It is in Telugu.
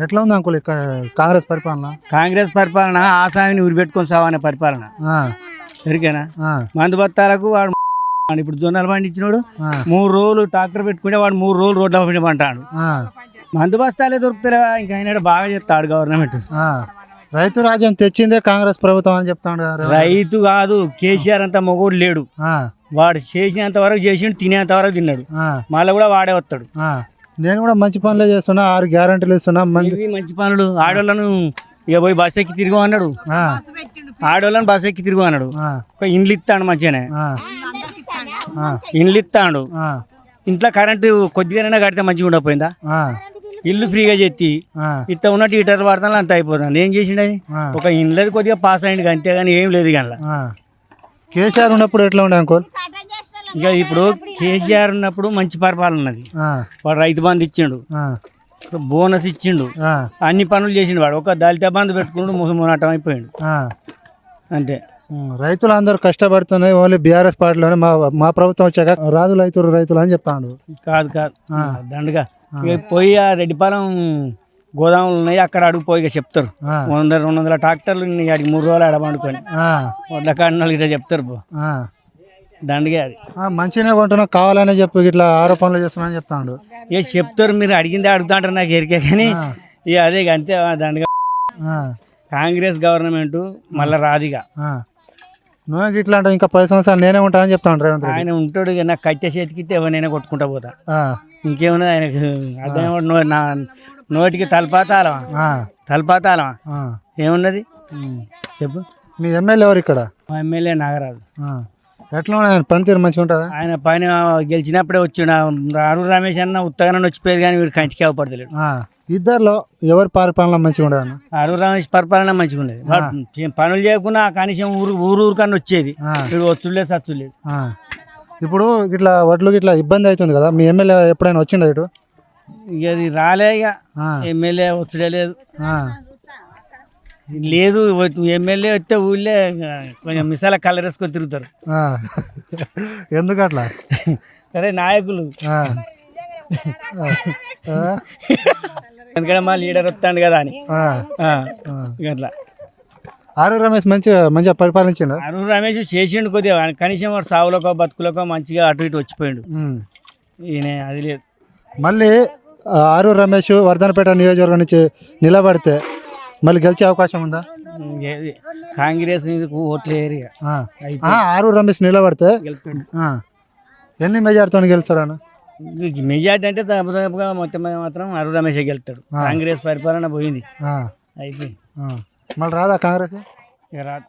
ఎట్లా ఉంది అంకుల్ కాంగ్రెస్ పరిపాలన? కాంగ్రెస్ పరిపాలన ఆసామిని ఉరిపెట్టుకొని సావనే పరిపాలన ఎరికేనా. మందు బత్తాలకు వాడు ఇప్పుడు జొన్నలు పండించినోడు 3 రోజులు ట్రాక్టర్ పెట్టుకుంటే వాడు 3 రోజులు రోడ్ల పంటాడు. మందు బస్తాలే దొరుకుతారా ఇంకా ఆయన బాగా చెప్తాడు గవర్నమెంట్. రైతు రాజ్యం తెచ్చిందే కాంగ్రెస్ ప్రభుత్వం అని చెప్తాడు. రైతు కాదు, కేసీఆర్ అంతా మొగోడు లేడు. వాడు చేసినంత వరకు చేసిండు, తినేంత వరకు తిన్నాడు, మళ్ళీ కూడా వాడే వస్తాడు. నేను కూడా మంచి పనులే చేస్తున్నా, 6 గ్యారంటీలు ఇస్తున్నా. మంచి పనులు ఆడోళ్ళను ఇక పోయి బస్ ఎక్కి తిరుగు అన్నాడు, ఆడోళ్ళని బస్ ఎక్కి తిరుగు అన్నాడు. ఒక ఇండ్లు ఇస్తాడు మంచిగానే, ఇండ్లు ఇస్తాడు. ఇంట్లో కరెంటు కొద్దిగానైనా కడితే మంచిగా ఉండకపోయిందా? ఇల్లు ఫ్రీగా చెత్తి ఇట్లా ఉన్నట్టు హీటర్లు పడతాను అంత అయిపోతుంది. ఏం చేసిండు అది? ఒక ఇండ్లది కొద్దిగా పాస్ అయ్యింది అంతేగాని ఏం లేదు. కానీ కేసీఆర్ ఉన్నప్పుడు ఎట్లా ఉండే అంకుల్? ఇక ఇప్పుడు కేసీఆర్ ఉన్నప్పుడు మంచి పరిపాలన ఉన్నది. వాడు రైతు బంధు ఇచ్చిండు, బోనస్ ఇచ్చిండు, అన్ని పనులు చేసిండు. వాడు ఒక దళిత బంధు పెట్టుకుంటూ ముసమోనటం అయిపోయిండు అంతే. రైతులు అందరూ కష్టపడుతున్నాయి, ఓన్లీ బీఆర్ఎస్ పార్టీలోనే మా ప్రభుత్వం వచ్చాక రైతులు అని చెప్తాడు. కాదు దండగా పోయి ఆ రెడ్డిపాలెం గోదాములు ఉన్నాయి, అక్కడ అడుగు పోయి చెప్తారు. 100-200 ట్రాక్టర్లు అడిగి 3 రోజులు ఆడబండుకొని వడ్ల కాడినాలు ఇట్లా చెప్తారు. దండగా అది మంచిగానే కొంటున్నా, కావాలనే చెప్పి ఇట్లా ఆరోపణలు చేస్తున్నా అని చెప్తాడు. ఇక చెప్తారు, మీరు అడిగిందే అడుగుతా అంటారు నాకు ఎరికే. కానీ ఇక అదే అంతే దండగా. కాంగ్రెస్ గవర్నమెంట్ మళ్ళీ రాదిగా. నువ్వు ఇట్లా అంటే ఇంకా 10 సంవత్సరాలు నేనే ఉంటానని చెప్తాను రేవంత్ రెడ్డి. ఆయన ఉంటాడు, నాకు కట్టె చేతికితే ఎవరినైనా కొట్టుకుంటా పోతా. ఇంకేమున్నది ఆయనకు? అర్థం నోటికి తలపాతాలమా ఏమున్నది చెప్పు. మీ ఎమ్మెల్యే ఎవరు ఇక్కడ? మా ఎమ్మెల్యే నాగరాజు. ఎట్లా ఆయన పనితీరు మంచిగా ఉంటుందా? ఆయన పని గెలిచినప్పుడే వచ్చిండు. ఆరూరు రమేష్ అన్న ఉత్తగానే వచ్చిపోయేది, కానీ వీడు కంటికి అవ్వపడతలేడు. ఇద్దరిలో ఎవరి పరిపాలన మంచిగా ఉండదు? ఆరూరు రమేష్ పరిపాలన మంచిగా ఉండేది. పనులు చేయకుండా కనీసం ఊరు కన్నా వచ్చేది. వీడు వచ్చులేదు సచ్చులేదు. ఇప్పుడు ఇట్లా వడ్లు ఇట్లా ఇబ్బంది అవుతుంది కదా, మీ ఎమ్మెల్యే ఎప్పుడైనా వచ్చిండ ఇటు? ఇక అది రాలే, ఇక ఎమ్మెల్యే వచ్చుడే లేదు. ఎమ్మెల్యే వస్తే ఊళ్ళే కొంచెం మిసాల కలర్ వేసుకొని తిరుగుతారు. ఎందుకు అట్లా? సరే నాయకులు ఎందుకంటే మా లీడర్ వస్తాడు కదా అని అట్లా. ఆరూరు రమేష్ మంచిగా పరిపాలించిండు. ఆరూరు రమేష్ చేసిండు కొద్దిగా, కనీసం వాడు సావులకో బతుకులకో మంచిగా అటు ఇటు వచ్చిపోయిండు. ఈయన అది లేదు. మళ్ళీ ఆరూరు రమేష్ వర్ధనపేట నియోజకవర్గం నుంచి నిలబడితే మళ్ళీ గెలిచే అవకాశం ఉందా? కాంగ్రెస్ ఓట్లే ఏరియా. ఆరూరు రమేష్ నిలబడితే ఎన్ని మెజార్టీతో గెలుస్తాడు? మెజార్టీ అంటే దాదాపుగా మొత్తం మాత్రం ఆరూరు రమేష్ గెలుస్తాడు. కాంగ్రెస్ పరిపాలన పోయింది అయిపోయింది. మళ్ళీ రాదా కాంగ్రెస్? ఇక రాదు.